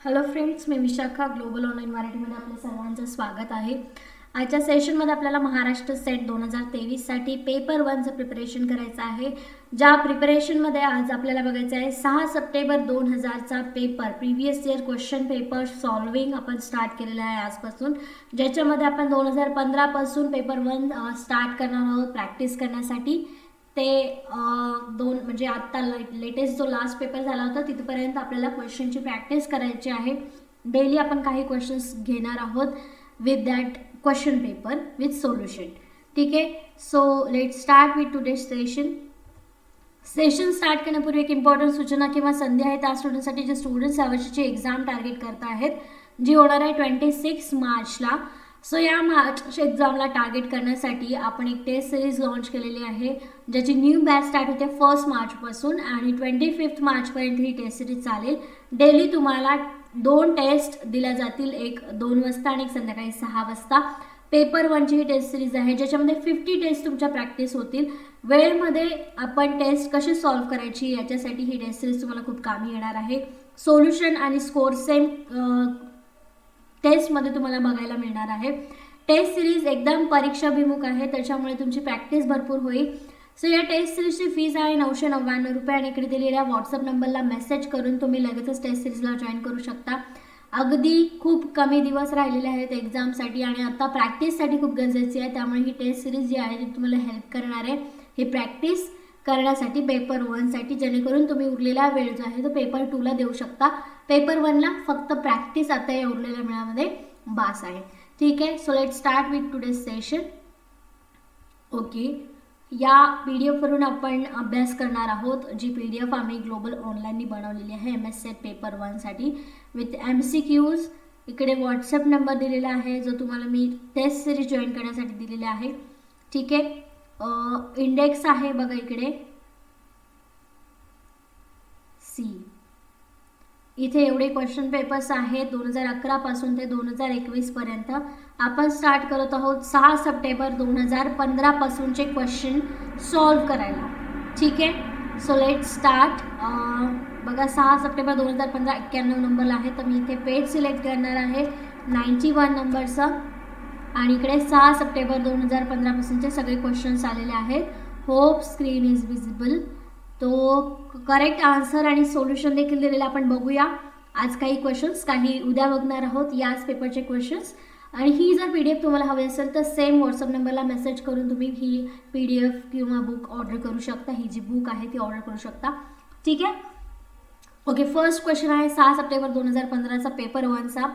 Hello friends, मी Vishakha global online मराठीमध्ये आपल्या सर्वांचं स्वागत आहे. आजच्या सेशनमध्ये आपल्याला महाराष्ट्र सेट 2023साठी पेपर 1चं प्रिपरेशन करायचं आहे. ज्या प्रिपरेशनमध्ये आज आपल्याला बघायचं आहे 6 सप्टेंबर 2000चा paper previous year question paper solving आपण स्टार्ट केलेला आहे आजपासून, ज्याच्यामध्ये आपण 2015 पासून पेपर 1 स्टार्ट करणार आहोत प्रॅक्टिस करण्यासाठी. ते दोन म्हणजे आत्ता लेटेस्ट जो लास्ट पेपर झाला होता तिथपर्यंत आपल्याला क्वेश्चनची प्रॅक्टिस करायची आहे. डेली आपण काही क्वेश्चन्स घेणार आहोत with that question paper with solution. ठीक आहे, so let start with today session start करण्यापूर्वी एक इम्पॉर्टंट सूचना किंवा संधी आहे त्या स्टुडंटसाठी जे स्टुडंट्स यावर्षीची एक्झाम टार्गेट करत आहेत, जी होणार आहे 26 मार्चला. सो या मार्च एक्झामला टार्गेट करण्यासाठी आपण एक टेस्ट सिरीज लॉन्च केलेली आहे, ज्याची न्यू बॅच स्टार्ट होते 1 मार्चपासून आणि 25 मार्चपर्यंत ही टेस्ट सिरीज चालेल. डेली तुम्हाला 2 टेस्ट दिल्या जातील, एक 2 वाजता आणि एक संध्याकाळी 6 वाजता. पेपर 1ची ही टेस्ट सिरीज आहे, ज्याच्यामध्ये 50 टेस्ट तुमच्या प्रॅक्टिस होतील. वेळेमध्ये आपण टेस्ट कशी सॉल्व्ह करायची याच्यासाठी ही टेस्ट सिरीज तुम्हाला खूप कामी येणार आहे. सोल्युशन आणि स्कोर सेम टेस्टमध्ये तुम्हाला बघायला मिळणार आहे. टेस्ट सिरीज एकदम परीक्षाभिमुख आहे, त्याच्यामुळे तुमची प्रॅक्टिस भरपूर होईल. सो या टेस्ट सिरीजची फीज आहे 999 रुपये आणि इकडे दिलेल्या व्हॉट्सअप नंबरला मेसेज करून तुम्ही लगेचच टेस्ट सिरीजला जॉईन करू शकता. अगदी खूप कमी दिवस राहिलेले आहेत एक्झामसाठी आणि आता प्रॅक्टिससाठी खूप गरजेची आहे, त्यामुळे ही टेस्ट सिरीज जी आहे ती तुम्हाला हेल्प करणार आहे ही प्रॅक्टिस करण्यासाठी पेपर 1साठी, जेणेकरून तुम्ही उरलेला वेळ जो आहे तो पेपर 2ला देऊ शकता. पेपर 1ला फक्त प्रॅक्टिस आता या उरलेल्या वेळामध्ये बास आहे. ठीक आहे, so let start with today session. Okay, या PDF वरून आपण अभ्यास करणार आहोत, जी PDF आम्ही ग्लोबल ऑनलाईननी बनवलेली आहे MS सेट पेपर 1साठी विथ MCQs. इकडे व्हॉट्सअप नंबर दिलेला आहे जो तुम्हाला मी टेस्ट सिरीज जॉईन करण्यासाठी दिलेला आहे. ठीक आहे, इंडेक्स आहे बघा इकडे C. इथे एवढे क्वेश्चन पेपर्स आहेत 2011 पासून ते 2021 पर्यंत. आपण स्टार्ट करत आहोत 6 सप्टेंबर 2015 पासूनचे क्वेश्चन सॉल्व्ह करायला. ठीक आहे, सो लेट स्टार्ट. बघा 6 सप्टेंबर 2015 91 नंबरला आहे, तर मी इथे पेज सिलेक्ट करणार आहे 91 नंबरचं आणि इकडे 6 सप्टेंबर 2015 पासूनचे सगळे क्वेश्चन्स आलेले आहेत. Hope screen is visible. तो करेक्ट आन्सर आणि सोल्युशन देखील दिलेलं आपण बघूया. आज काही क्वेश्चन्स काही उद्या बघणार आहोत याच पेपरचे क्वेश्चन्स. आणि ही जर PDF तुम्हाला हवी असेल तर सेम व्हॉट्सअप नंबरला मेसेज करून तुम्ही ही PDF किंवा बुक ऑर्डर करू शकता. ही जी बुक आहे ती ऑर्डर करू शकता. ठीक आहे, ओके. फर्स्ट क्वेश्चन आहे 6 सप्टेंबर 2015चा पेपर 1चा.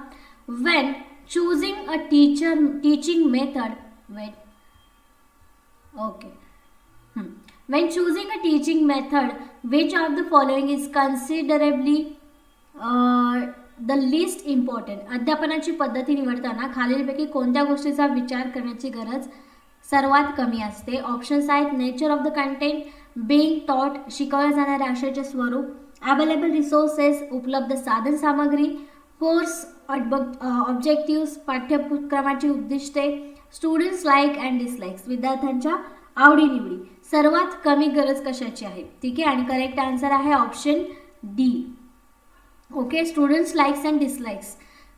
When choosing a teaching method When choosing a teaching method, which of the following is considerably the least important? अध्यापनाची पद्धती निवडताना खालीलपैकी कोणत्या गोष्टीचा विचार करण्याची गरज सर्वात कमी असते? ऑप्शन्स आहेत nature of the content, being टॉट शिकवल्या जाणाऱ्या आशयाचे स्वरूप, अवेलेबल रिसोर्सेस उपलब्ध साधन सामग्री, कोर्स ऑब्जेक्टिव्स पाठ्यक्रमाची उद्दिष्टे, स्टुडंट्स लाईक अँड डिसलाईक्स विद्यार्थ्यांच्या आवडीनिवडी. सर्वात कमी गरज कशाची आहे? ठीक आहे, आणि करेक्ट आन्सर आहे option D. Okay, students likes and dislikes.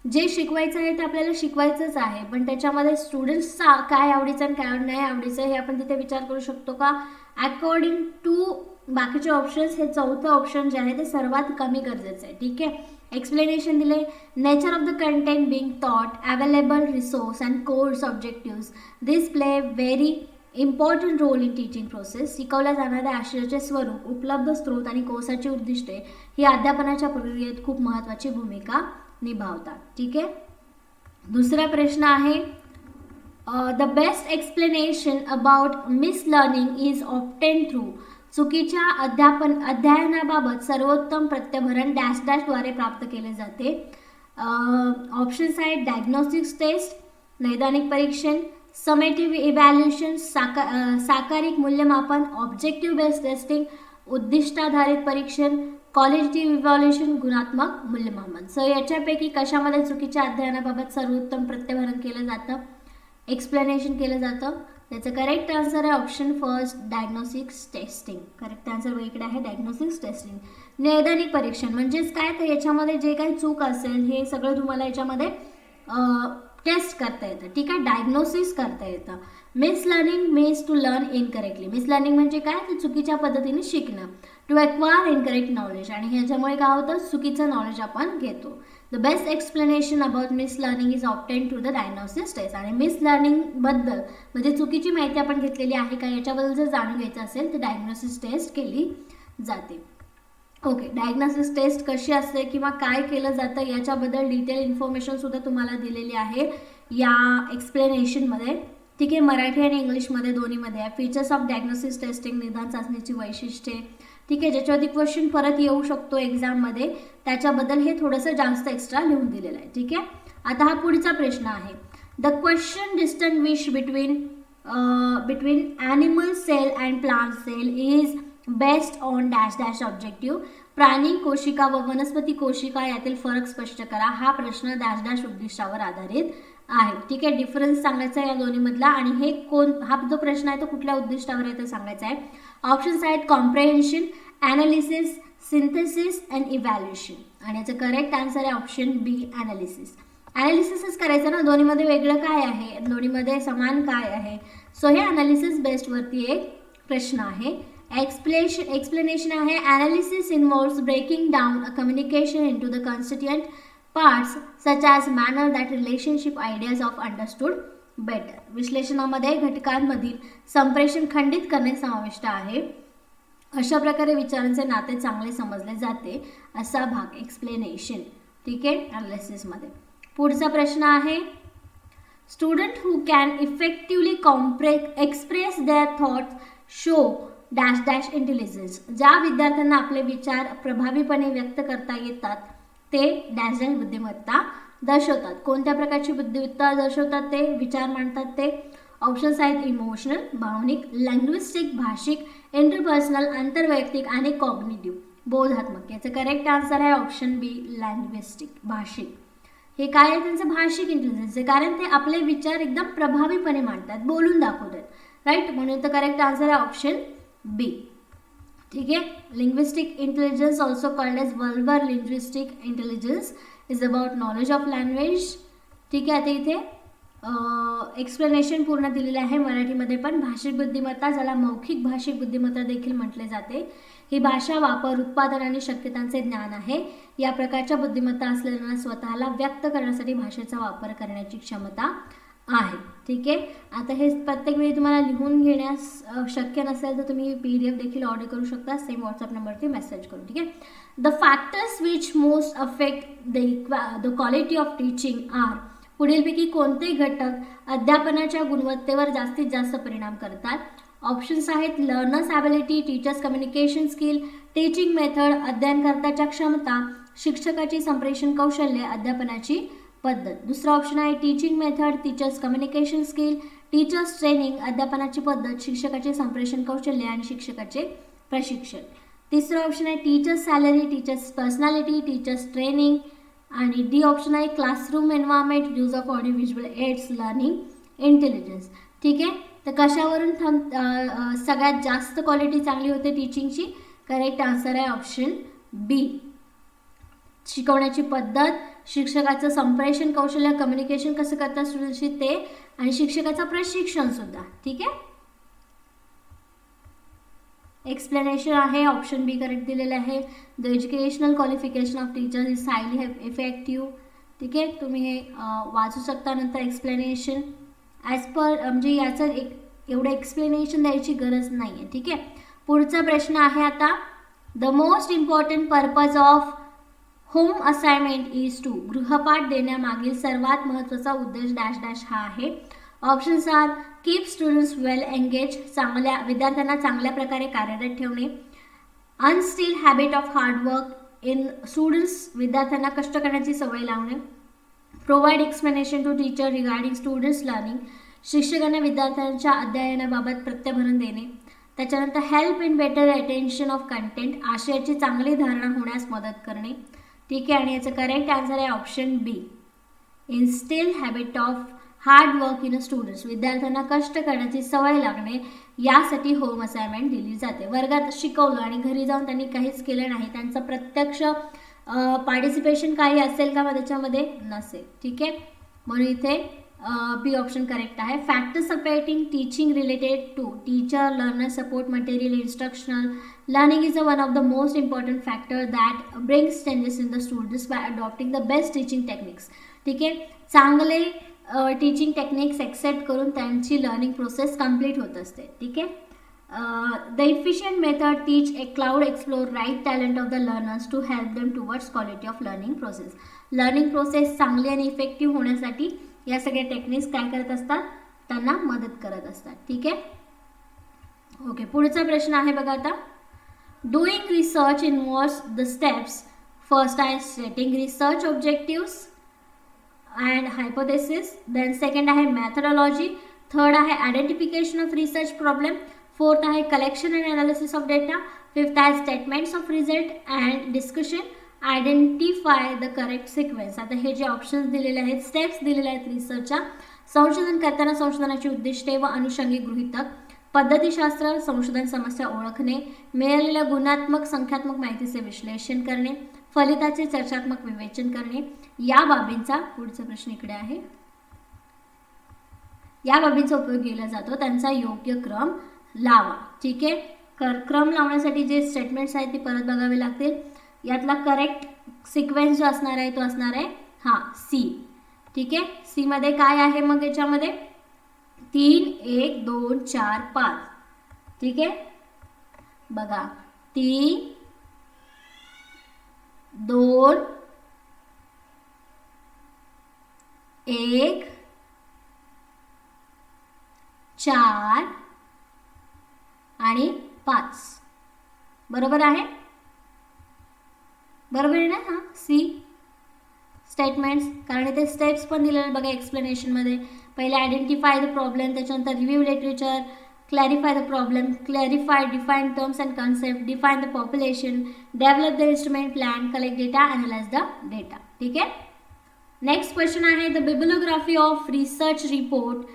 जे शिकवायचं आहे ते आपल्याला शिकवायचंच आहे, पण त्याच्यामध्ये स्टुडंट्सचा काय आवडीचं आणि काय नाही आवडीचं हे आपण तिथे विचार करू शकतो का? अकॉर्डिंग टू बाकीचे ऑप्शन्स हे चौथं ऑप्शन जे आहे ते सर्वात कमी गरजेचं आहे. ठीक आहे, एक्सप्लेनेशन दिले. Nature of the content being taught, available resource and course objectives. This play very important role in teaching process. शिकवल्या जाणाऱ्या आशयाचे स्वरूप, उपलब्ध स्रोत आणि कोर्साची उद्दिष्टे ही अध्यापनाच्या प्रक्रियेत खूप महत्त्वाची भूमिका निभावतात. ठीक आहे, दुसरा प्रश्न आहे the best explanation about miss learning is obtain through. चुकीच्या अध्ययनाबाबत सर्वोत्तम प्रत्यभरण डॅश डॅशद्वारे प्राप्त केले जाते. ऑप्शन्स आहेत डायग्नोस्टिक्स टेस्ट, नैदानिक परीक्षण, समेटिव्ह इव्हॅल्युएशन साकारिक मूल्यमापन, ऑब्जेक्टिव्ह बेस्ड टेस्टिंग उद्दिष्टाधारित परीक्षण, क्वालिटेटिव्ह इव्हॅल्युएशन गुणात्मक मूल्यमापन. सो याच्यापैकी कशामध्ये चुकीच्या अध्ययनाबाबत सर्वोत्तम प्रत्यभरण केलं जातं, एक्सप्लेनेशन केलं जातं? त्याचं करेक्ट आन्सर आहे option first, diagnostics testing. Correct answer इकडे आहे डायग्नोस्टिक्स टेस्टिंग. नैदानिक परीक्षण म्हणजेच काय, तर याच्यामध्ये जे काही चूक असेल हे सगळं तुम्हाला याच्यामध्ये टेस्ट करता येतं. ठीक आहे, डायग्नोसिस करता येतं. Miss learning means to learn incorrectly. Miss learning म्हणजे काय, तर चुकीच्या पद्धतीने शिकणं. टू एक्वायर इनकरेक्ट नॉलेज, आणि ह्याच्यामुळे काय होतं, चुकीचं नॉलेज आपण घेतो. The best explanation about miss learning is obtain through the diagnosis test. आणि मिस लर्निंगबद्दल म्हणजे चुकीची माहिती आपण घेतलेली आहे का याच्याबद्दल जर जाणून घ्यायचं असेल तर डायग्नोसिस टेस्ट केली जाते. ओके, डायग्नोसिस टेस्ट कशी असते किंवा काय केलं जातं याच्याबद्दल डिटेल इन्फॉर्मेशनसुद्धा तुम्हाला दिलेली आहे या एक्सप्लेनेशनमध्ये. ठीक आहे, मराठी आणि इंग्लिशमध्ये दोन्हीमध्ये आहे. फीचर्स ऑफ डायग्नोसिस टेस्टिंग, निदान चाचणीची वैशिष्ट्ये. ठीक आहे, ज्याच्यावरती क्वेश्चन परत येऊ शकतो एक्झाममध्ये, त्याच्याबद्दल हे थोडंसं जास्त एक्स्ट्रा लिहून दिलेलं आहे. ठीक आहे, आता हा पुढचा प्रश्न आहे. The question distinguish between animal cell and plant cell is based on dash dash objective. प्राणी कोशिका व वनस्पती कोशिका यातील फरक स्पष्ट करा. हा प्रश्न डॅश डॅश उद्दिष्टावर आधारित आहे. ठीक आहे, डिफरन्स सांगायचा आहे या दोन्हीमधला, आणि हे हा जो प्रश्न आहे तो कुठल्या उद्दिष्टावर आहे ते सांगायचं आहे. ऑप्शन्स आहेत कॉम्प्रेहेन्शन, ॲनालिसिस, सिंथेसिस अँड इव्हॅल्युएशन. आणि याचं करेक्ट आन्सर आहे ऑप्शन बी, ॲनालिसिस. ॲनालिसिसच करायचं ना, दोन्हीमध्ये वेगळं काय आहे, दोन्हीमध्ये समान काय आहे. सो हे ॲनालिसिस बेस्डवरती एक प्रश्न आहे. एक्सप्लेनेशन आहे analysis involves breaking down a communication into the constituent parts such as manner that relationship ideas of understood better. विश्लेषणामध्ये घटकांमधील संप्रेषण खंडित करणे समाविष्ट आहे. अशा प्रकारे विचारांचे नाते चांगले समजले जाते असा भाग एक्सप्लेनेशन. ठीक आहे, ॲनालिसिसमध्ये. पुढचा प्रश्न आहे student who can effectively express their thoughts show dash dash intelligence. ज्या विद्यार्थ्यांना आपले विचार प्रभावीपणे व्यक्त करता येतात ते डॅश डॅश बुद्धिमत्ता दर्शवतात. कोणत्या प्रकारची बुद्धिमत्ता दर्शवतात ते, विचार मांडतात ते. ऑप्शन्स आहेत इमोशनल, भावनिक, लँग्विस्टिक, भाषिक, इंटरपर्सनल, आंतरवैयक्तिक आणि कॉग्निटिव्ह, बोधात्मक. याचं करेक्ट आन्सर आहे ऑप्शन बी, लँग्विस्टिक, भाषिक. हे काय आहे, त्यांचं भाषिक इंटेलिजन्स आहे, कारण ते आपले विचार एकदम प्रभावीपणे मांडतात, बोलून दाखवतात. राईट, म्हणून तर करेक्ट आन्सर आहे ऑप्शन बी. ठीक आहे, linguistic intelligence also called as verbal linguistic intelligence is about knowledge of language. ठीक आहे, आता इथे एक्सप्लेनेशन पूर्ण दिलेलं आहे मराठीमध्ये पण. भाषिक बुद्धिमत्ता, ज्याला मौखिक भाषिक बुद्धिमत्ता देखील म्हटले जाते, ही भाषा, वापर, उत्पादन आणि शक्यतांचे ज्ञान आहे. या प्रकारच्या बुद्धिमत्ता असलेल्यांना स्वतःला व्यक्त करण्यासाठी भाषेचा वापर करण्याची क्षमता आहे. ठीक आहे, आता हे प्रत्येक वेळी तुम्हाला लिहून घेण्यास शक्य नसेल तर तुम्ही PDF देखील ऑर्डर करू शकता, सेम व्हॉट्सअप नंबरवरती मेसेज करून. ठीक आहे, the factors which most affect the quality of teaching are. पुढीलपैकी कोणते घटक अध्यापनाच्या गुणवत्तेवर जास्तीत जास्त परिणाम करतात. ऑप्शन्स आहेत learners ability, teachers communication skill, teaching method, अध्ययनकर्त्याच्या क्षमता, शिक्षकाची संप्रेषण कौशल्य, अध्यापनाची पद्धत. दुसरा ऑप्शन आहे teaching method, teachers communication skill, teachers training, अध्यापनाची पद्धत, शिक्षकाचे संप्रेषण कौशल्य आणि शिक्षकाचे प्रशिक्षण. तिसरा ऑप्शन आहे teachers salary, teachers personality, teachers training. आणि डी ऑप्शन आहे classroom environment, use of audio visual aids, learning intelligence. ठीक आहे, तर कशावरून सगळ्यात जास्त क्वालिटी चांगली होते टीचिंगची. करेक्ट आन्सर आहे ऑप्शन बी, शिकवण्याची पद्धत, शिक्षकाचं संप्रेषण कौशल्य, कम्युनिकेशन कसं करतात स्टुडंटशी ते, आणि शिक्षकाचं प्रशिक्षण सुद्धा. ठीक आहे, एक्सप्लेनेशन आहे ऑप्शन बी करेक्ट दिलेलं आहे. The educational qualification of teachers is highly effective. ठीक आहे, तुम्ही हे वाचू शकता नंतर एक्सप्लेनेशन ॲज पर, म्हणजे याचं एवढं एक्सप्लेनेशन द्यायची गरज नाही आहे. ठीक आहे, पुढचा प्रश्न आहे आता the most important purpose of home assignment is to. गृहपाठ देण्यामागील सर्वात महत्त्वाचा उद्देश डॅश डॅश हा आहे. Options are keep students well engage, चांगल्या विद्यार्थ्यांना चांगल्या प्रकारे कार्यरत ठेवणे. Instil habit of hard work in students, विद्यार्थ्यांना कष्ट करण्याची सवय लावणे. Provide explanation to teacher regarding students learning, शिक्षकांना विद्यार्थ्यांच्या अध्ययनाबाबत प्रत्यभरण देणे. त्याच्यानंतर help in better attention of content, आशयाची चांगली धारणा होण्यास मदत करणे. ठीक आहे, आणि याचं करेक्ट आन्सर आहे option B, instil habit of hard work in students, विद्यार्थ्यांना कष्ट करण्याची सवय लागणे यासाठी होम असाइनमेंट दिली जाते. वर्गात शिकवलं आणि घरी जाऊन त्यांनी काहीच केलं नाही, त्यांचं प्रत्यक्ष पार्टिसिपेशन काही असेल का मग त्याच्यामध्ये? नसेल. ठीक आहे, म्हणून इथे बी ऑप्शन करेक्ट आहे. Factors supporting teaching related to teacher, learner, support material, instructional learning is one of the most important factor that brings changes in the students by adopting the best teaching techniques. ठीक आहे, चांगले teaching techniques accept करून त्यांची learning process complete होत असते. ठीक आहे, the efficient method teach a cloud explore right talent of the learners to help them towards quality of learning process. Learning process चांगली आणि इफेक्टिव्ह होण्यासाठी या सगळ्या टेक्निक्स काय करत असतात? त्यांना मदत करत असतात. ठीक आहे, ओके. पुढचा प्रश्न आहे बघा आता. Doing research involves the steps. First आहे setting research objectives and hypothesis. Then second आहे मॅथोडॉलॉजी. थर्ड आहे identification of research problem. Fourth आहे collection and analysis of data. Fifth आहे statements of result and discussion. Identify the correct sequence. आता हे जे options दिलेले आहेत, स्टेप्स दिलेले आहेत रिसर्चच्या, संशोधन करताना संशोधनाची उद्दिष्टे व अनुषंगिक गृहीतक, पद्धतीशास्त्र, संशोधन समस्या ओळखणे, मिळालेल्या गुणात्मक संख्यात्मक माहितीचे विश्लेषण करणे, फलिताचे चर्चात्मक विवेचन करणे, या बाबींचा पुढचा प्रश्न इकडे आहे, या बाबींचा उपयोग केला जातो, त्यांचा योग्य क्रम लावा. ठीक आहे, क्रम लावण्यासाठी जे स्टेटमेंट्स आहेत ती परत बघावे लागतील. यातला करेक्ट सिक्वेन्स जो असणार आहे तो असणार आहे सी. ठीक आहे, सी मध्ये काय आहे मग याच्यामध्ये? 3 1 2 4 5. ठीक आहे, बघा 3 2 1 4 आणि 5. बरोबर आहे? बरोबर आहे ना? सी स्टेटमेंट्स, कारण इथे स्टेप्स पण दिलेले बघा एक्सप्लेनेशनमध्ये. पहिले आयडेंटिफाय द प्रॉब्लेम, त्याच्यानंतर review literature, clarify the problem, clarify define terms and concept, define the population, develop the instrument plan, collect data, analyse the data. ठीक आहे, नेक्स्ट क्वेश्चन आहे the bibliography of research report.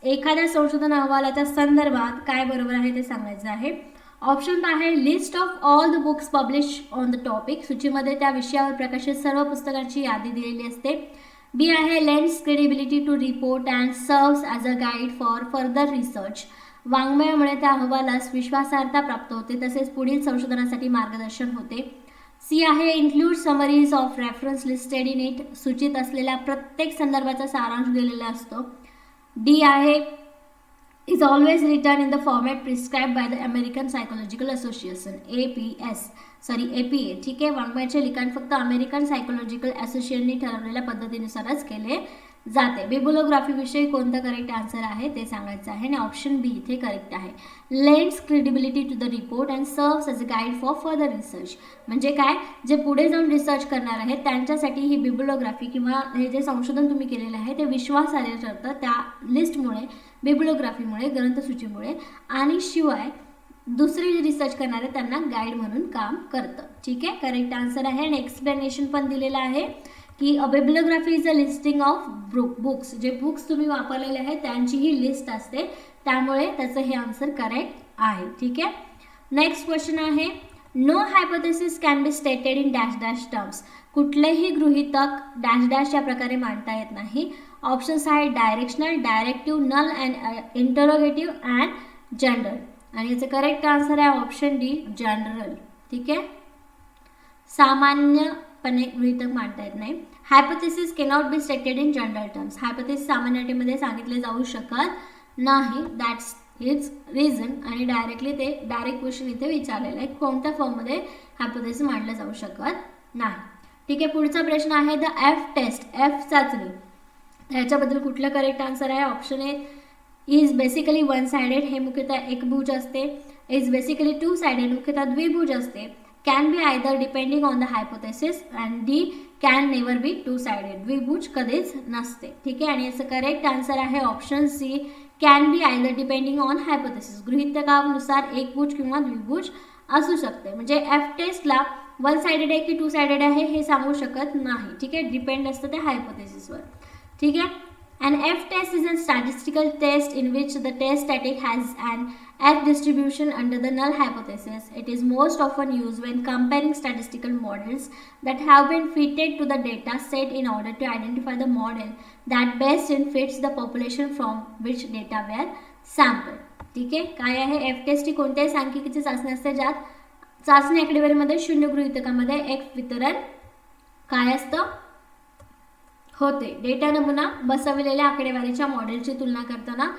एखाद्या संशोधन अहवालाच्या संदर्भात काय बरोबर आहे ते सांगायचं आहे. ऑप्शन आहे list of all the books publish on the topic. सूचीमध्ये त्या विषयावर प्रकाशित सर्व पुस्तकांची यादी दिलेली असते. बी आहे lends credibility to report and serves as a guide for further research. वाङ्मयामुळे त्या अहवालास विश्वासार्हता प्राप्त होते तसेच पुढील संशोधनासाठी मार्गदर्शन होते. सी आहे include summaries of reference listed in it. सूचित असलेल्या प्रत्येक संदर्भाचा सारांश दिलेला असतो. डी आहे is always written in the format prescribed by the American Psychological Association APA. ठीक आहे, वाङ्मयाचे लिखाण फक्त अमेरिकन सायकोलॉजिकल असोसिएशनने ठरवलेल्या पद्धतीनुसारच केले जाते. बिब्लिओग्राफी विषयी कोणतं करेक्ट आन्सर आहे ते सांगायचं आहे आणि ऑप्शन बी इथे करेक्ट आहे. Lends credibility to the report and serves as a guide for further research. म्हणजे काय, जे पुढे जाऊन रिसर्च करणार आहेत त्यांच्यासाठी ही बिब्लिओग्राफी किंवा हे जे संशोधन तुम्ही केलेलं आहे ते विश्वासार्ह ठरतं त्या लिस्टमुळे, बिब्लिओग्राफीमुळे, ग्रंथसूचीमुळे, आणि शिवाय दुसरे जे रिसर्च करणारे त्यांना गाईड म्हणून काम करतं. ठीक आहे, करेक्ट आन्सर आहे. आणि एक्सप्लेनेशन पण दिलेलं आहे की a bibliography is a listing of books. जे बुक्स तुम्ही वापरलेले आहेत त्यांची ही लिस्ट असते, त्यामुळे त्याचं हे आन्सर करेक्ट आहे. ठीक आहे, नेक्स्ट क्वेश्चन आहे no hypothesis can be stated in dash dash terms. कुठलेही गृहीतक डॅश डॅश या प्रकारे मांडता येत नाही. ऑप्शन्स आहे directional, directive, null and interrogative and general. आणि याचं करेक्ट आन्सर आहे ऑप्शन डी जनरल. ठीक आहे, सामान्यपणे गृहीतक मांडता येत नाही. Hypothesis cannot be stated in general terms. Hypothesis सामान्यतेमध्ये सांगितले जाऊ शकत नाही. That's his reason. आणि डायरेक्टली ते डायरेक्ट क्वेश्चन इथे विचारलेलं आहे, कोणत्या फॉर्ममध्ये हायपोथेसिस मांडलं जाऊ शकत नाही. ठीक आहे, पुढचा प्रश्न आहे द एफ टेस्ट. एफ चाचणी, ह्याच्याबद्दल कुठलं करेक्ट आन्सर आहे. Option A is basically one sided, हे मुख्यतः एकभुज असते. इज बेसिकली टू साइडेड, मुख्यतः द्विभुज असते. Can be either depending on the hypothesis. And D can never be two sided, द्विभुज कधीच नसते. ठीक आहे, आणि याचं करेक्ट आन्सर आहे option C can be either depending on hypothesis. गृहीतकानुसार एकभुज किंवा द्विभुज असू शकते. म्हणजे एफ टेस्टला वन साइडेड आहे की टू साइडेड आहे हे सांगू शकत नाही. ठीक आहे, डिपेंड असतं त्या हायपोथेसिसवर. ठीक आहे, An F-test is a statistical test in which the test static has an F distribution under the null hypothesis. It is most often used when comparing statistical models that have been fitted to the data set in order to identify the model that best fits the population from which data were sampled. ठीक आहे, काय आहे F taste ही कोणत्याही सांख्यिकीची चाचणी असते ज्यात चाचणी आकडेवारीमध्ये शून्य गृहीतकामध्ये एक वितरण काय असतं होते. डेटा नमुना बसवलेल्या आकडेवारीच्या मॉडेलची तुलना करताना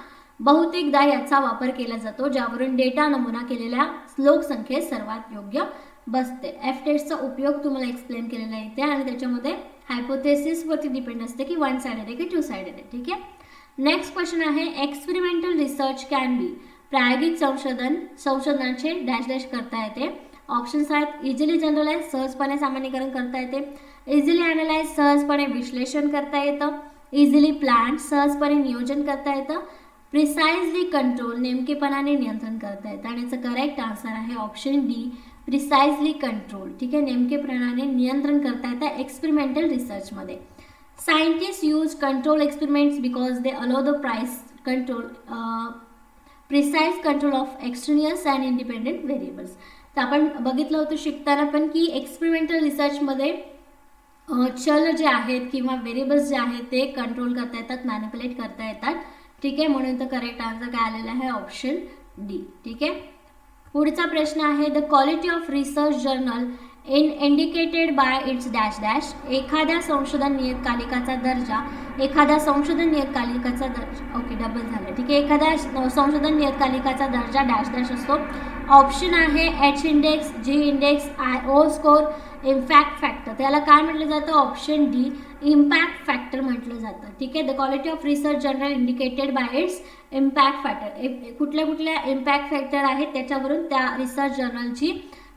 बहुतेकदा याचा वापर केला जातो ज्यावरून डेटा नमुना केलेल्या लोकसंख्येत सर्वात योग्य बसते. एफ टेस्टचा उपयोग तुम्हाला एक्सप्लेन केलेला आहे आणि त्याच्यामध्ये हायपोथेसिस वरती डिपेंड असते की वन साइडेड आहे की टू साइडेड आहे. ठीक आहे. नेक्स्ट क्वेश्चन आहे एक्सपेरिमेंटल रिसर्च कॅन बी. प्रायोगिक संशोधनाचे डॅश डॅश करता येते. ऑप्शन्स आहेत इझिली जनरलाइज सहजपणे सामान्यीकरण करता येते, इझिली अनालाइज सहजपणे विश्लेषण करता येतं, इझिली प्लॅन सहजपणे नियोजन करता येतं, प्रिसाइजली कंट्रोल नेमकेपणाने नियंत्रण करता येतं. आणि याचं करेक्ट आन्सर आहे ऑप्शन डी प्रिसाइजली कंट्रोल. ठीक आहे, नेमकेपणाने नियंत्रण करता येतं एक्सपेरिमेंटल रिसर्चमध्ये. Scientist use control experiments because they allow the precise control of extraneous and independent variables. तर आपण बघितलं होतं शिकताना पण की एक्सपेरिमेंटल रिसर्चमध्ये चल जे आहेत किंवा व्हेरिएबल्स जे आहेत ते कंट्रोल करता येतात, मॅनिप्युलेट करता येतात. ठीक आहे, म्हणून तर करेक्ट आन्सर काय आलेला आहे ऑप्शन डी. ठीक आहे. पुढचा प्रश्न आहे the quality of research journal indicated by it's dash dash. एखाद्या संशोधन नियतकालिकाचा दर्जा ओके डबल झालं. ठीक आहे, एखाद्या संशोधन नियतकालिकाचा दर्जा डॅश डॅश असतो. ऑप्शन आहे एच इंडेक्स, जी इंडेक्स, ओ स्कोर, इम्पॅक्ट फॅक्टर. त्याला काय म्हटलं जातं ऑप्शन डी इम्पॅक्ट फॅक्टर म्हटलं जातं. ठीक आहे, the quality of research journal indicated by it's impact factor. कुठल्या इम्पॅक्ट फॅक्टर आहेत त्याच्यावरून त्या रिसर्च जर्नलची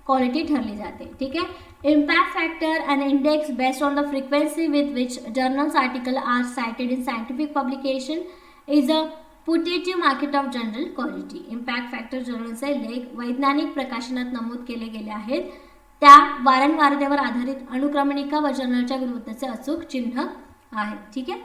क्वालिटी ठरली जाते. ठीक आहे. Impact factor and index based on the frequency with which journals article are cited in scientific publication is a putative market of general quality. Impact factor जर्नलचे लेख वैज्ञानिक प्रकाशनात नमूद केले गेले आहेत त्या वारंवारतेवर आधारित अनुक्रमणिका व जर्नलच्या गुणवत्तेचे अचूक चिन्ह आहे. ठीक आहे.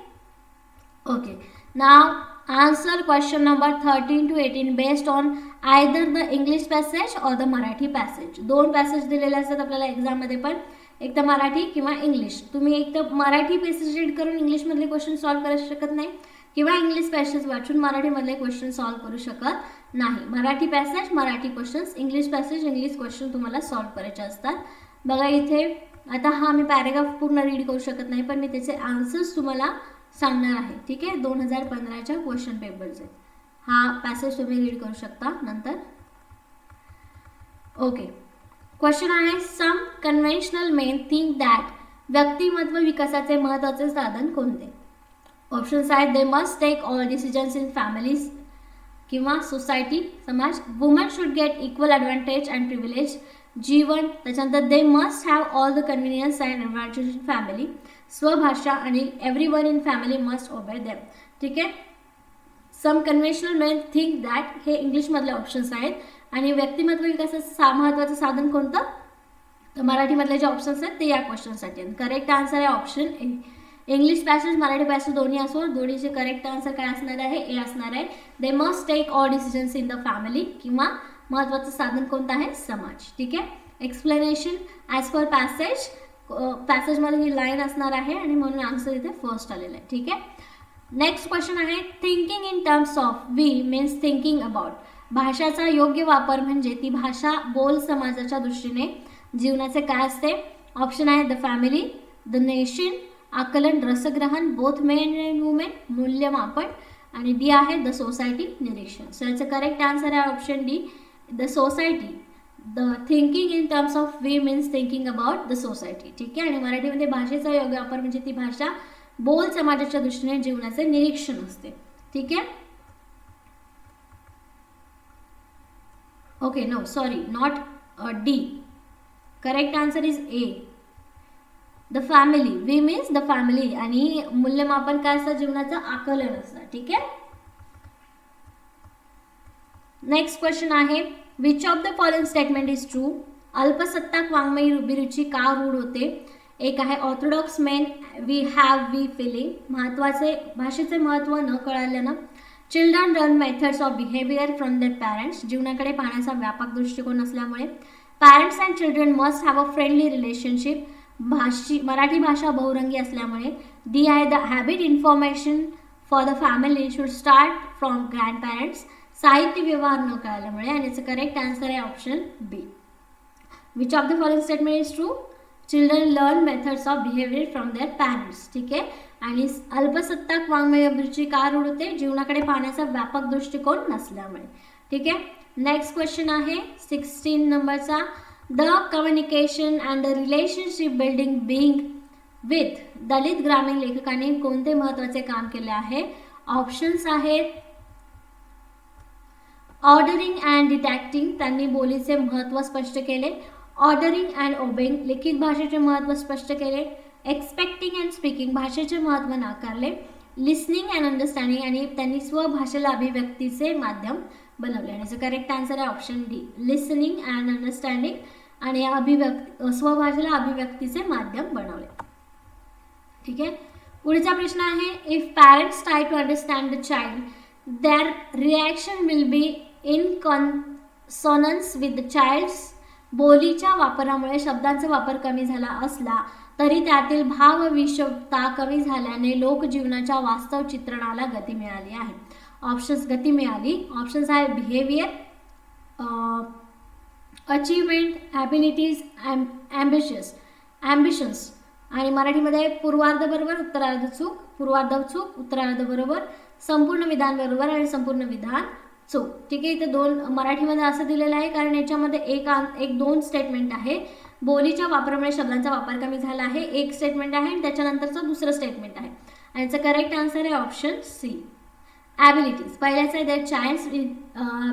Okay, now answer question number 13 to 18 based on either the English passage और द मराठी पॅसेज. दोन पॅसेज दिलेले असतात आपल्याला एक्झाममध्ये पण, एक तर मराठी किंवा इंग्लिश. तुम्ही एक तर मराठी पॅसेज रीड करून इंग्लिशमधले क्वेश्चन सॉल्व्ह करू शकत नाही किंवा इंग्लिश पॅसेज वाचून मराठीमधले क्वेश्चन सॉल्व्ह करू शकत नाही. Marathi passage Marathi questions, English passage English question तुम्हाला सॉल्व्ह करायचे असतात. बघा इथे आता हा मी पॅरेग्राफ पूर्ण रीड करू शकत नाही पण मी त्याचे आन्सर्स तुम्हाला सांगणार आहे. ठीक आहे, 2015च्या क्वेश्चन पेपरचे हा पॅसेज तुम्ही रीड करू शकता नंतर. ओके, क्वेश्चन आहे some conventional men think that. व्यक्तिमत्व विकासाचे महत्त्वाचे साधन कोणते. ऑप्शन्स आहेत they must take all decisions in families किंवा सोसायटी समाज. Woman should get equal advantage and privilege जीवन. त्याच्यानंतर they must have all the convenience and advantage in family. स्वभाषा आणि everyone in family must obey them. ठीक आहे, some conventional men think that हे इंग्लिशमधले ऑप्शन्स आहेत. आणि व्यक्तिमत्व विकासाचं महत्त्वाचं साधन कोणतं तर मराठीमधले जे ऑप्शन्स आहेत ते या क्वेश्चनसाठी आहेत. करेक्ट आन्सर आहे ऑप्शन ए. इंग्लिश पॅसेज मराठी पॅसेज दोन्ही असो दोन्हीचे करेक्ट आन्सर काय असणार आहे ए असणार आहे. They must take all decisions in the family किंवा महत्त्वाचं साधन कोणतं आहे समाज. ठीक आहे. एक्सप्लेनेशन ॲज पर पॅसेजमध्ये ही लाईन असणार आहे आणि म्हणून आन्सर इथे फर्स्ट आलेला आहे. ठीक आहे. नेक्स्ट क्वेश्चन आहे thinking in terms of we means thinking about. भाषाचा योग्य वापर म्हणजे ती भाषा बोल समाजाच्या दृष्टीने जीवनाचे काय असते. ऑप्शन आहे द फॅमिली, द नेशन, आकलन, रसग्रहण, बोथ मेन अँड वुमेन, मूल्यमापन आणि डी आहे द सोसायटी, निरीक्षण. सो याचं करेक्ट आन्सर आहे option D the society. The thinking in terms of we means thinking about the society. ठीक आहे. आणि मराठीमध्ये भाषेचा योग्य वापर म्हणजे ती भाषा बोल समाजाच्या दृष्टीने जीवनाचे निरीक्षण असते. ठीक आहे. Okay no sorry not D. Correct answer is A the family. We means the family आणि मूल्यमापन काय असतं जीवनाचं आकलन असतं. ठीक आहे. नेक्स्ट क्वेश्चन आहे which of the following statement is true. अल्पसत्ताक वाङ्मयी अभिरुची का रूढ होते. एक आहे orthodox men we have we feeling, महत्त्वाचे भाषेचे महत्त्व न कळाल्यानं. Children learn methods of behaviour from their parents, जीवनाकडे पाहण्याचा व्यापक दृष्टिकोन असल्यामुळे. Parents and children must have a friendly relationship, Marathi भाषा बहुरंगी असल्यामुळे. डी आहे the habit information for the family should start from grandparents, साहित्य व्यवहार न कळाल्यामुळे. आणि याचं करेक्ट आन्सर आहे option B. Which of the following statement is true? Children learn methods of behaviour from their parents. ठीक आहे. आणि अल्पसत्ताक वाङ्मय अभिरुची का रूढ होते? जीवनाकडे पाहण्याचा व्यापक दृष्टिकोन नसल्यामुळे. ठीक आहे. नेक्स्ट क्वेश्चन आहे 16 नंबरचा. The communication and the relationship building being with Dalit ग्रामीण लेखकांनी कोणते महत्त्वाचे काम केले आहे? ऑप्शन्स आहेत ऑर्डरिंग अँड डिटेक्टिंग, त्यांनी बोलीचे महत्त्व स्पष्ट केले. ऑर्डरिंग अँड ओबेइंग, लिखित भाषेचे महत्त्व स्पष्ट केले. एक्सपेक्टिंग अँड स्पीकिंग, भाषेचे महत्त्व नाकारले. लिसनिंग अँड अंडरस्टँडिंग, आणि त्यांनी स्वभाषेला अभिव्यक्तीचे माध्यम बनवले. आणि करेक्ट आन्सर आहे option D, listening and understanding, आणि स्वभाषेला अभिव्यक्तीचे माध्यम बनवले. ठीक आहे. पुढचा प्रश्न आहे if parents try to understand the child their reaction will be in consonance with the child's, बोलीच्या वापरामुळे शब्दांचा वापर कमी झाला असला तरी त्यातील भावविषमता कमी झाल्याने लोकजीवनाच्या वास्तव चित्रणाला गती मिळाली आहे. ऑप्शन्स गती मिळाली. ऑप्शन्स आहे बिहेवियर, अचीवमेंट, ॲबिलिटीज, ॲम्बिशन्स. आणि मराठीमध्ये पूर्वार्ध बरोबर, उत्तरार्ध चूक, पूर्वार्ध चूक, उत्तरार्ध बरोबर, संपूर्ण विधान बरोबर आणि संपूर्ण विधान चूक. ठीक आहे. इथे दोन मराठीमध्ये असं दिलेलं आहे कारण याच्यामध्ये एक दोन स्टेटमेंट आहे. बोलीच्या वापरामुळे शब्दांचा वापर कमी झाला आहे एक स्टेटमेंट आहे आणि त्याच्यानंतरचं दुसरं स्टेटमेंट आहे. आणि याचं करेक्ट आन्सर आहे ऑप्शन सी, ॲबिलिटीज. पहिल्याचं आहे the child's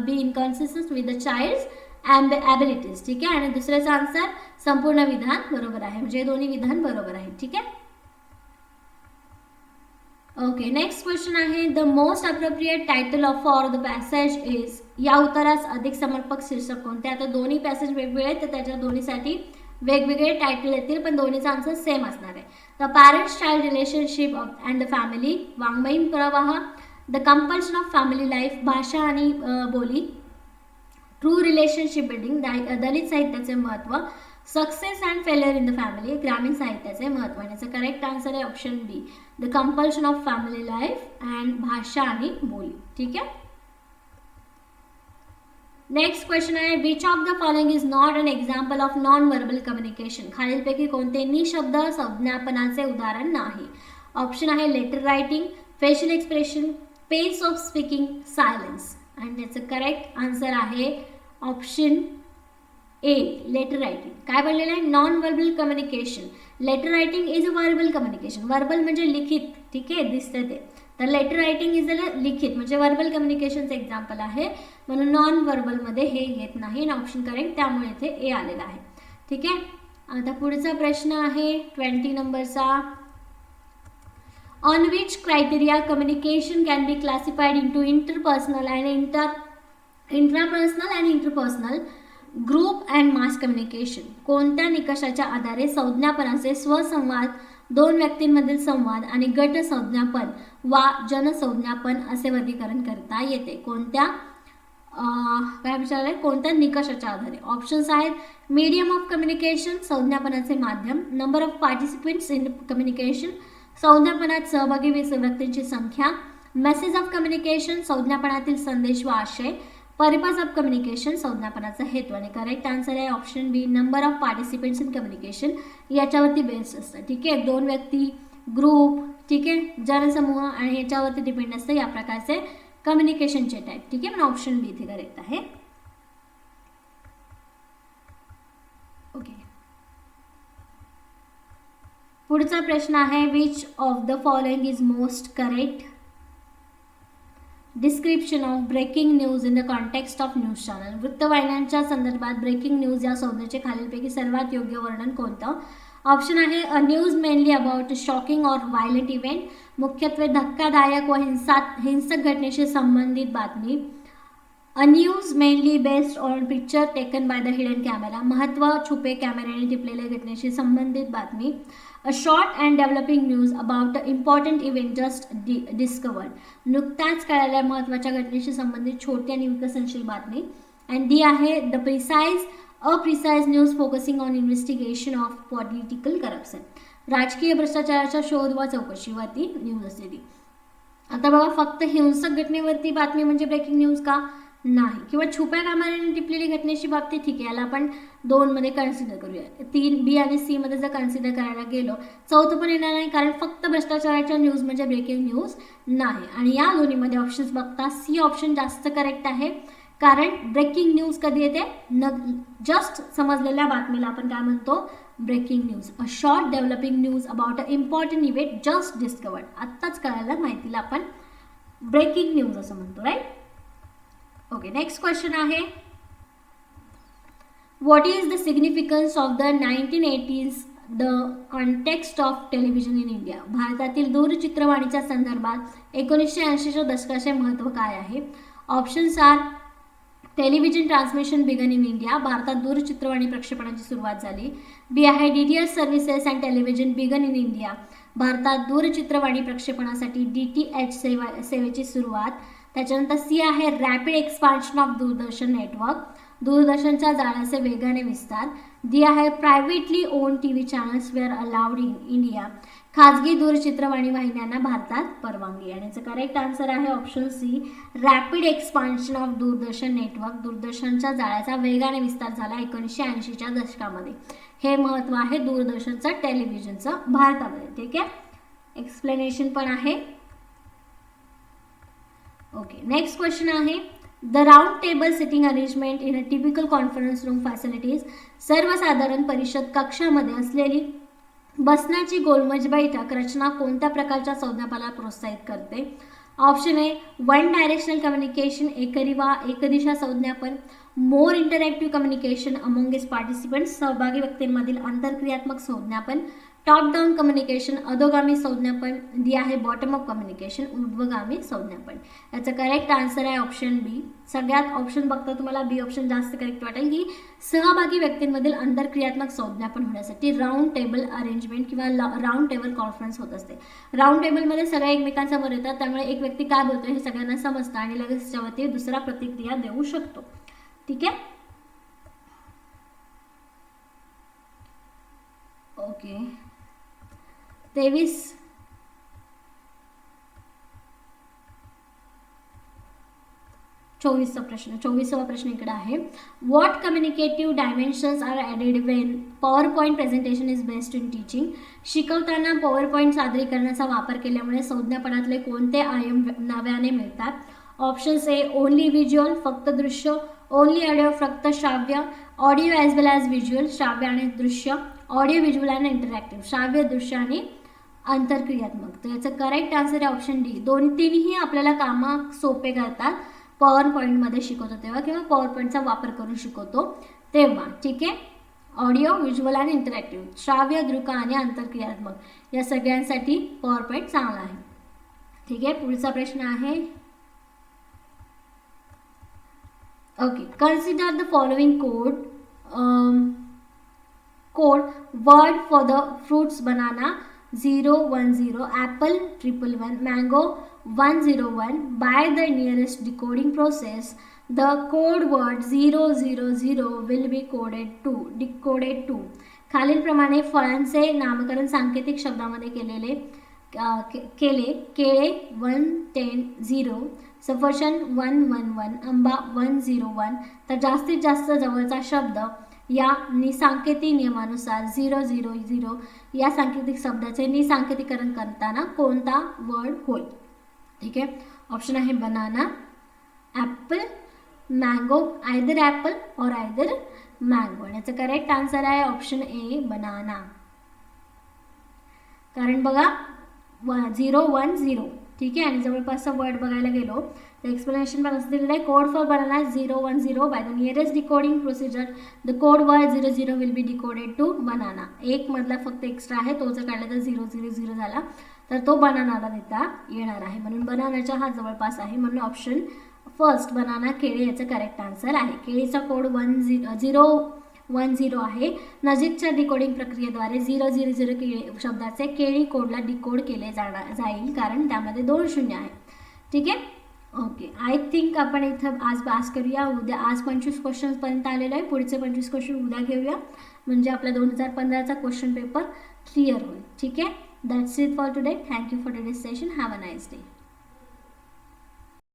be inconsistent with the child's abilities. ठीक आहे. आणि दुसऱ्याचा आन्सर संपूर्ण विधान बरोबर आहे, म्हणजे दोन्ही विधान बरोबर आहे. ठीक आहे. ओके. नेक्स्ट क्वेश्चन आहे the most appropriate title of for the passage is, या उत्तरास अधिक समर्पक शीर्षक कोणते? आता दोन्ही पॅसेज वेगवेगळे आहेत तर त्याच्या दोन्हीसाठी वेगवेगळे टायटल येतील पण दोन्हीचा आन्सर सेम असणार आहे. The parents child relationship and the family, वाङ्मयीन प्रवाह, the compulsion of family life, भाषा आणि बोली, ट्रू रिलेशनशिप बिल्डिंग, दलित साहित्याचे महत्त्व, success and failure in the family, ग्रामीण साहित्याचे महत्त्व. याचं करेक्ट आन्सर आहे option B, the compulsion of family life and भाषा आणि बोली. ठीक आहे. नेक्स्ट क्वेश्चन आहे which of the following is not an example of non verbal communication, खालीलपैकी कोणते निशब्द संज्ञापनाचे उदाहरण नाही? ऑप्शन आहे letter writing, facial expression, pace of speaking, silence. आणि त्याचं करेक्ट आन्सर आहे ऑप्शन ए, लेटर रायटिंग. काय बोललेलं आहे? Non verbal communication. Letter writing is a verbal communication, verbal म्हणजे लिखित. ठीक आहे, दिसते ते. तर लेटर रायटिंग इज अ लिखित म्हणजे व्हर्बल कम्युनिकेशनचं एक्झाम्पल आहे, म्हणून नॉन व्हर्बलमध्ये हे येत नाही. आणि ऑप्शन करेक्ट, त्यामुळे इथे ए आलेला आहे. ठीक आहे. आता पुढचा प्रश्न आहे 20 नंबरचा. On which criteria communication can be classified into interpersonal and intrapersonal and interpersonal, group and mass communication. कोणत्या निकषाच्या आधारे संज्ञापनाचे स्वसंवाद, दोन व्यक्तींमधील संवाद आणि गट संज्ञापन वा जनसंज्ञापन असे वर्गीकरण करता येते? कोणत्या काय विचारलंय? कोणत्या निकषाच्या आधारे? ऑप्शन्स आहेत मीडियम ऑफ कम्युनिकेशन, संज्ञापनाचे माध्यम, number of participants in communication, संज्ञापनात सहभागी व्यक्तींची संख्या, मेसेज ऑफ कम्युनिकेशन, संज्ञापनातील संदेश व आशय, पर्पज ऑफ कम्युनिकेशन, संज्ञापनाचा हेतू. आणि करेक्ट आन्सर आहे option B, number of participants in communication. याच्यावरती बेस्ड असतं. ठीक आहे. दोन व्यक्ती, ग्रुप, ठीक आहे, जनसमूह आणि याच्यावरती डिपेंड असतं या प्रकारचे कम्युनिकेशनचे टाईप. ठीक आहे. पण ऑप्शन बी इथे करेक्ट आहे. ओके. पुढचा प्रश्न आहे which of the following is most correct? Description of breaking news in the context of news channel. वृत्तवाहिन्यांच्या संदर्भात ब्रेकिंग न्यूज या संज्ञेचे खालीलपैकी सर्वात योग्य वर्णन कोणतं? ऑप्शन आहे a news mainly about shocking और व्हायलेंट इव्हेंट, मुख्यत्वे धक्कादायक व हिंसक घटनेशी संबंधित बातमी. A news mainly based on picture taken by the hidden camera, महत्त्व छुपे कॅमेऱ्याने टिपलेल्या घटनेशी संबंधित बातमी. A short and developing news about a important event just discovered, नुकत्याच कळालेल्या महत्त्वाच्या घटनेशी संबंधित छोटी आणि विकसनशील बातमी. अँड डी आहे the precise news focusing on investigation of political corruption, राजकीय भ्रष्टाचाराच्या शोध व चौकशीवरती न्यूज असते ती. आता बघा, फक्त हिंसक घटनेवरती बातमी म्हणजे ब्रेकिंग न्यूज का नाही, किंवा छुप्या कॅमेऱ्याने टिपलेली घटनेची बाबतीत ठीक आहे, याला आपण 2 मध्ये कन्सिडर करूया. 3 बी आणि सी मध्ये जर कन्सिडर करायला गेलो, चौथं पण येणार नाही, कारण फक्त भ्रष्टाचाराच्या न्यूज म्हणजे ब्रेकिंग न्यूज नाही. आणि या दोन्हीमध्ये ऑप्शन्स बघता सी ऑप्शन जास्त करेक्ट आहे, कारण ब्रेकिंग न्यूज कधी येते, जस्ट समजलेल्या बातमीला आपण काय म्हणतो, breaking news. A short developing news about a important event just discovered, आत्ताच कळायला माहितीला आपण ब्रेकिंग न्यूज असं म्हणतो, राईट. ओके, नेक्स्ट क्वेश्चन आहे, what is the significance of the 1980s the context of television in India, भारतातील दूरचित्रवाणीच्या संदर्भात 1980च्या दशकाचे महत्त्व काय आहे. Options are, television transmission began in India, भारतात दूरचित्रवाणी प्रक्षेपणाची सुरुवात झाली. बी आहे DTH services and television began in India, भारतात दूरचित्रवाणी प्रक्षेपणासाठी DTH सेवेची सुरुवात. त्याच्यानंतर सी आहे rapid expansion of Doordarshan network, दूरदर्शनच्या जाळ्याचे वेगाने विस्तार. डी आहे privately owned TV channels were allowed in India, खाजगी दूरचित्रवाणी वाहिन्यांना भारतात परवानगी. आणि याचं करेक्ट आन्सर आहे option C, rapid expansion of Doordarshan network, दूरदर्शनच्या जाळ्याचा वेगाने विस्तार झाला 1980च्या दशकामध्ये. हे महत्त्व आहे दूरदर्शनचं टेलिव्हिजनचं भारतामध्ये, ठीक आहे. एक्सप्लेनेशन पण आहे. ओके, नेक्स्ट क्वेश्चन आहे, the round table sitting arrangement in a typical conference room facilities, सर्वसाधारण परिषद कक्षामध्ये असलेली बसण्याची गोलमज बैठक रचना कोणत्या प्रकारच्या संज्ञापनाला प्रोत्साहित करते. Option A, one directional communication, एकदिशा संज्ञापन. More interactive communication among its participants, सहभागी व्यक्तींमधील आंतरक्रियात्मक संज्ञापन. टॉप डाऊन कम्युनिकेशन, अधोगामी संज्ञापन. डी आहे बॉटम अप कम्युनिकेशन, ऊर्ध्वगामी संज्ञापन. याचं करेक्ट आन्सर आहे ऑप्शन बी. सगळ्यात ऑप्शन बघता तुम्हाला बी ऑप्शन जास्त करेक्ट वाटेल, की सहभागी व्यक्तींमधील आंतरक्रियात्मक संज्ञापन होण्यासाठी राऊंड टेबल अरेंजमेंट किंवा राऊंड टेबल कॉन्फरन्स होत असते. राऊंड टेबलमध्ये सगळे एकमेकांसमोर येतात, त्यामुळे एक व्यक्ती काय बोलतो हे सगळ्यांना समजतं आणि लगेच त्याच्यावरती दुसरा प्रतिक्रिया देऊ शकतो, ठीक आहे. ओके, 24वा प्रश्न इकडे आहे, what communicative dimensions are added when PowerPoint presentation is best in teaching, शिकवताना पॉवर पॉईंट सादरीकरणाचा वापर केल्यामुळे संज्ञापनातले कोणते आयाम नव्याने मिळतात. ऑप्शन्स ए, ओनली व्हिज्युअल, फक्त दृश्य. ओनली ऑडिओ, फक्त श्राव्य. ऑडिओ ॲज वेल ॲज व्हिज्युअल, श्राव्य आणि दृश्य. ऑडिओ व्हिज्युअल आणि इंटरॅक्टिव्ह, श्राव्य, दृश्य आणि आंतरक्रियात्मक. तर याचं करेक्ट आन्सर आहे ऑप्शन डी. तिन्ही आपल्याला कामं सोपे करतात पॉवर पॉईंटमध्ये शिकवतो तेव्हा, किंवा पॉवर पॉईंटचा वापर करून शिकवतो तेव्हा, ठीक आहे. ऑडिओ, व्हिज्युअल आणि इंटरॅक्टिव्ह, श्राव्य, दृक आणि आंतरक्रियात्मक, या सगळ्यांसाठी पॉवर पॉईंट चांगला आहे, ठीक आहे. पुढचा प्रश्न आहे, okay, consider the following code word for the fruits banana 010, apple 111, mango 101. By the nearest decoding process, the code word 000 will be decoded to. खालीलप्रमाणे फळांचे नामकरण सांकेतिक शब्दामध्ये केले. केळे 110, सफरचंद 111, आंबा 101. तर जास्तीत जास्त जवळचा शब्द या निसांकेतिक नियमानुसार 000 या सांकेतिक शब्दाचे निसांकेतिकरण करताना कोणता वर्ड होईल, ठीक आहे. ऑप्शन आहे banana, Apple, mango, either Apple और आयदर मँगो. याचं करेक्ट आन्सर आहे ऑप्शन ए, बनाना. कारण बघा 010, ठीक आहे. आणि जवळपासचा वर्ड बघायला गेलो तर एक्सप्लेनेशन पण असं दिलेलं आहे, code for banana 010, by the nearest decoding procedure the code word 00 will be decoded to banana. एक मधला फक्त एक्स्ट्रा आहे, तो जर काढला तर 000 झाला, तर तो बनानाला देता येणार आहे, म्हणून बनानाचा हा जवळपास आहे, म्हणून ऑप्शन फर्स्ट बनाना केळी याचं करेक्ट आन्सर आहे. केळीचा कोड 1010 आहे. नजीकच्या डिकोडिंग प्रक्रियेद्वारे 000 केळी शब्दाचे केळी कोडला डिकोड केले जाईल कारण त्यामध्ये 2 शून्य आहे. ठीक आहे. ओके, आय थिंक आपण इथं आज पास करूया. उद्या आज 25 क्वेश्चन्सपर्यंत आलेलं आहे. पुढचे 25 क्वेश्चन उद्या घेऊया म्हणजे आपला 2015चा क्वेश्चन पेपर क्लिअर होईल. ठीक आहे. That's it for today. Thank you for today's session. Have a nice day.